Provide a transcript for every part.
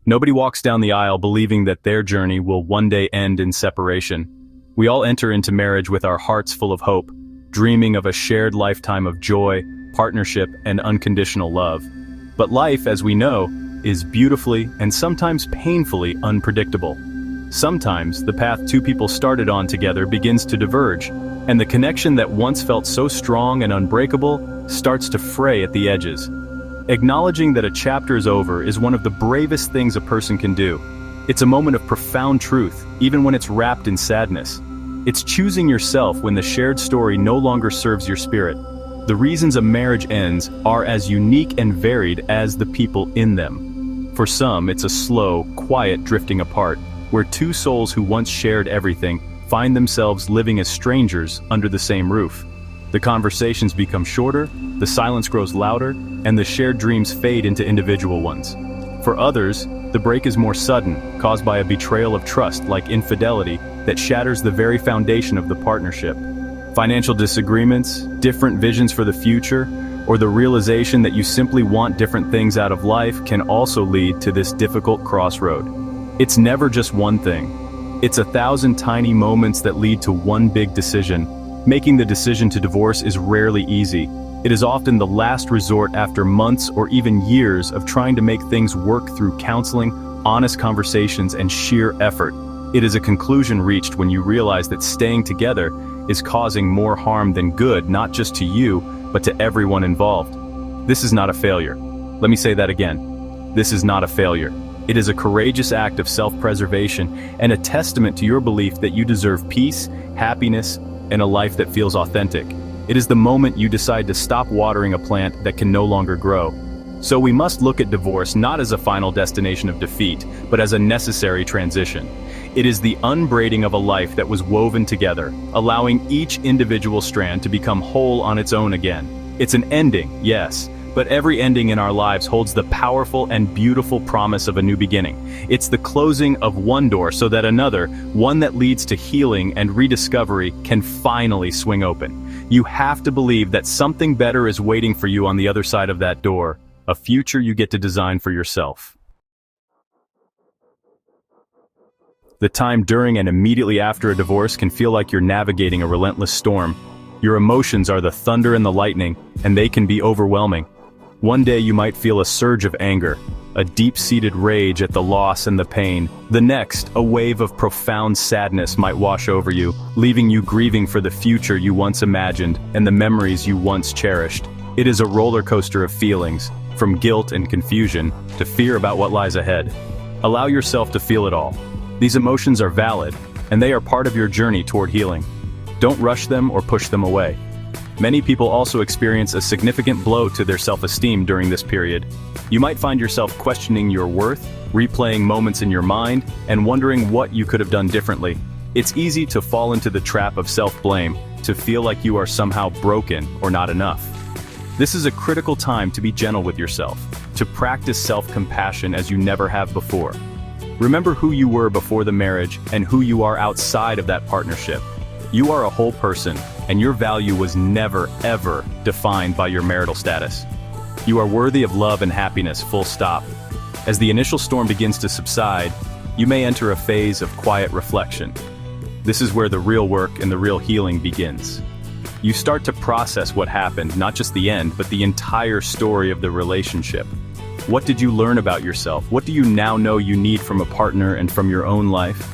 Nobody walks down the aisle believing that their journey will one day end in separation. We all enter into marriage with our hearts full of hope, dreaming of a shared lifetime of joy, partnership, and unconditional love. But life, as we know, is beautifully and sometimes painfully unpredictable. Sometimes the path two people started on together begins to diverge, and the connection that once felt so strong and unbreakable starts to fray at the edges. Acknowledging that a chapter is over is one of the bravest things a person can do. It's a moment of profound truth, even when it's wrapped in sadness. It's choosing yourself when the shared story no longer serves your spirit. The reasons a marriage ends are as unique and varied as the people in them. For some, it's a slow, quiet drifting apart, where two souls who once shared everything find themselves living as strangers under the same roof. The conversations become shorter, the silence grows louder, and the shared dreams fade into individual ones. For others, the break is more sudden, caused by a betrayal of trust like infidelity that shatters the very foundation of the partnership. Financial disagreements, different visions for the future, or the realization that you simply want different things out of life can also lead to this difficult crossroad. It's never just one thing. It's 1,000 tiny moments that lead to one big decision. Making the decision to divorce is rarely easy. It is often the last resort after months or even years of trying to make things work through counseling, honest conversations, and sheer effort. It is a conclusion reached when you realize that staying together is causing more harm than good, not just to you, but to everyone involved. This is not a failure. Let me say that again. This is not a failure. It is a courageous act of self-preservation and a testament to your belief that you deserve peace, happiness, and a life that feels authentic. It is the moment you decide to stop watering a plant that can no longer grow. So we must look at divorce not as a final destination of defeat, but as a necessary transition. It is the unbraiding of a life that was woven together, allowing each individual strand to become whole on its own again. It's an ending, yes, but every ending in our lives holds the powerful and beautiful promise of a new beginning. It's the closing of one door so that another, one that leads to healing and rediscovery, can finally swing open. You have to believe that something better is waiting for you on the other side of that door, a future you get to design for yourself. The time during and immediately after a divorce can feel like you're navigating a relentless storm. Your emotions are the thunder and the lightning, and they can be overwhelming. One day you might feel a surge of anger, a deep-seated rage at the loss and the pain. The next, a wave of profound sadness might wash over you, leaving you grieving for the future you once imagined and the memories you once cherished. It is a roller coaster of feelings, from guilt and confusion to fear about what lies ahead. Allow yourself to feel it all. These emotions are valid, and they are part of your journey toward healing. Don't rush them or push them away. Many people also experience a significant blow to their self-esteem during this period. You might find yourself questioning your worth, replaying moments in your mind, and wondering what you could have done differently. It's easy to fall into the trap of self-blame, to feel like you are somehow broken or not enough. This is a critical time to be gentle with yourself, to practice self-compassion as you never have before. Remember who you were before the marriage and who you are outside of that partnership. You are a whole person, and your value was never, ever defined by your marital status. You are worthy of love and happiness, full stop. As the initial storm begins to subside, you may enter a phase of quiet reflection. This is where the real work and the real healing begins. You start to process what happened, not just the end, but the entire story of the relationship. What did you learn about yourself? What do you now know you need from a partner and from your own life?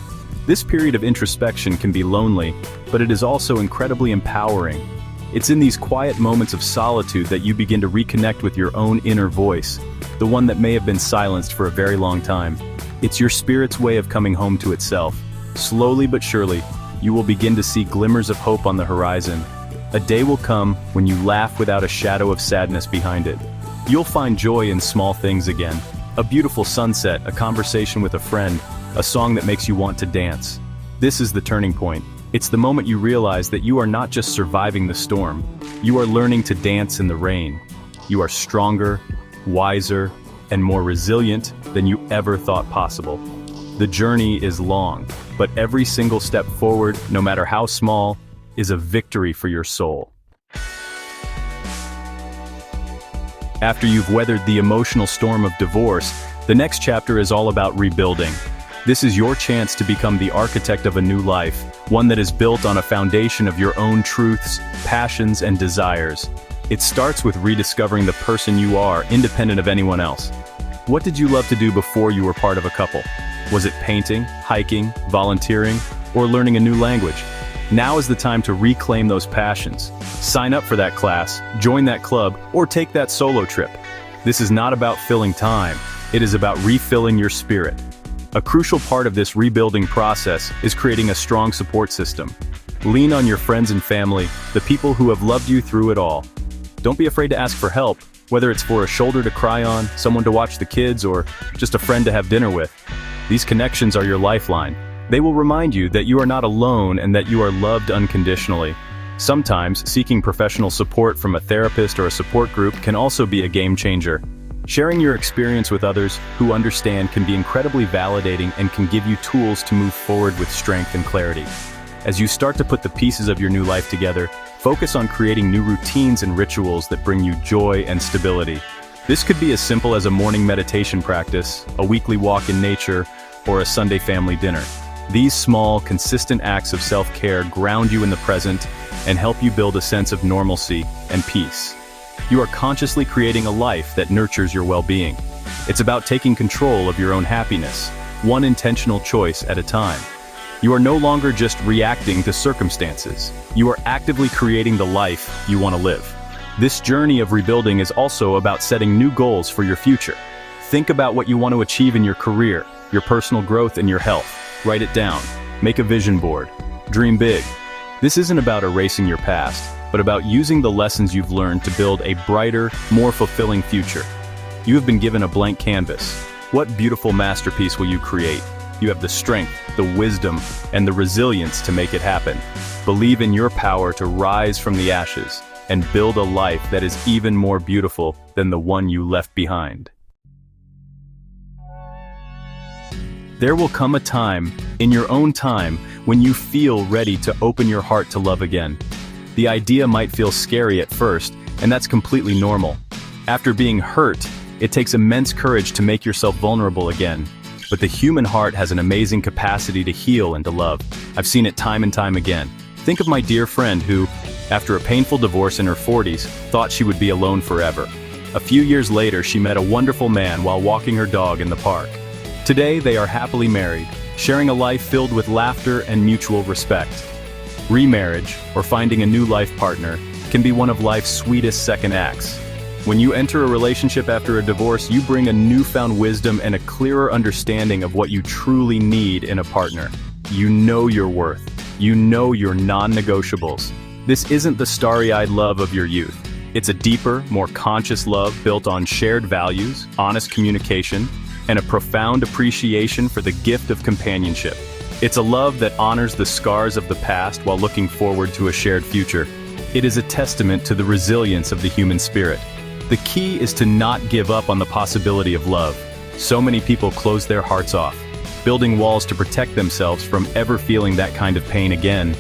This period of introspection can be lonely, but it is also incredibly empowering. It's in these quiet moments of solitude that you begin to reconnect with your own inner voice, the one that may have been silenced for a very long time. It's your spirit's way of coming home to itself. Slowly but surely, you will begin to see glimmers of hope on the horizon. A day will come when you laugh without a shadow of sadness behind it. You'll find joy in small things again. A beautiful sunset, a conversation with a friend, a song that makes you want to dance. This is the turning point. It's the moment you realize that you are not just surviving the storm. You are learning to dance in the rain. You are stronger, wiser, and more resilient than you ever thought possible. The journey is long, but every single step forward, no matter how small, is a victory for your soul. After you've weathered the emotional storm of divorce, the next chapter is all about rebuilding. This is your chance to become the architect of a new life, one that is built on a foundation of your own truths, passions, and desires. It starts with rediscovering the person you are, independent of anyone else. What did you love to do before you were part of a couple? Was it painting, hiking, volunteering, or learning a new language? Now is the time to reclaim those passions. Sign up for that class, join that club, or take that solo trip. This is not about filling time, it is about refilling your spirit. A crucial part of this rebuilding process is creating a strong support system. Lean on your friends and family, the people who have loved you through it all. Don't be afraid to ask for help, whether it's for a shoulder to cry on, someone to watch the kids, or just a friend to have dinner with. These connections are your lifeline. They will remind you that you are not alone and that you are loved unconditionally. Sometimes, seeking professional support from a therapist or a support group can also be a game changer. Sharing your experience with others who understand can be incredibly validating and can give you tools to move forward with strength and clarity. As you start to put the pieces of your new life together, focus on creating new routines and rituals that bring you joy and stability. This could be as simple as a morning meditation practice, a weekly walk in nature, or a Sunday family dinner. These small, consistent acts of self-care ground you in the present and help you build a sense of normalcy and peace. You are consciously creating a life that nurtures your well-being. It's about taking control of your own happiness, one intentional choice at a time. You are no longer just reacting to circumstances. You are actively creating the life you want to live. This journey of rebuilding is also about setting new goals for your future. Think about what you want to achieve in your career, your personal growth, and your health. Write it down. Make a vision board. Dream big. This isn't about erasing your past, but about using the lessons you've learned to build a brighter, more fulfilling future. You have been given a blank canvas. What beautiful masterpiece will you create? You have the strength, the wisdom, and the resilience to make it happen. Believe in your power to rise from the ashes and build a life that is even more beautiful than the one you left behind. There will come a time, in your own time, when you feel ready to open your heart to love again. The idea might feel scary at first, and that's completely normal. After being hurt, it takes immense courage to make yourself vulnerable again. But the human heart has an amazing capacity to heal and to love. I've seen it time and time again. Think of my dear friend who, after a painful divorce in her 40s, thought she would be alone forever. A few years later, she met a wonderful man while walking her dog in the park. Today, they are happily married, sharing a life filled with laughter and mutual respect. Remarriage, or finding a new life partner, can be one of life's sweetest second acts. When you enter a relationship after a divorce, you bring a newfound wisdom and a clearer understanding of what you truly need in a partner. You know your worth. You know your non-negotiables. This isn't the starry-eyed love of your youth. It's a deeper, more conscious love built on shared values, honest communication, and a profound appreciation for the gift of companionship. It's a love that honors the scars of the past while looking forward to a shared future. It is a testament to the resilience of the human spirit. The key is to not give up on the possibility of love. So many people close their hearts off, building walls to protect themselves from ever feeling that kind of pain again.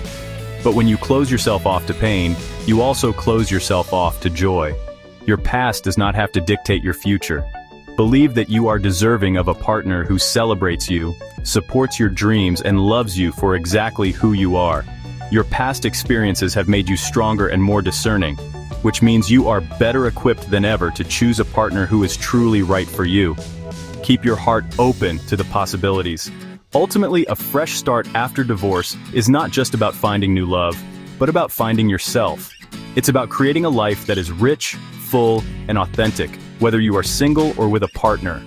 But when you close yourself off to pain, you also close yourself off to joy. Your past does not have to dictate your future. Believe that you are deserving of a partner who celebrates you, supports your dreams, and loves you for exactly who you are. Your past experiences have made you stronger and more discerning, which means you are better equipped than ever to choose a partner who is truly right for you. Keep your heart open to the possibilities. Ultimately, a fresh start after divorce is not just about finding new love, but about finding yourself. It's about creating a life that is rich, full, and authentic, whether you are single or with a partner.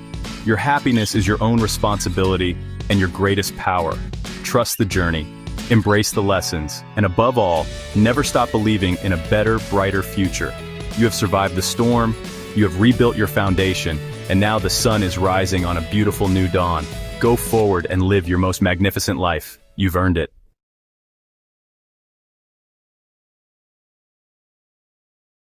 Your happiness is your own responsibility and your greatest power. Trust the journey, embrace the lessons, and above all, never stop believing in a better, brighter future. You have survived the storm, you have rebuilt your foundation, and now the sun is rising on a beautiful new dawn. Go forward and live your most magnificent life. You've earned it.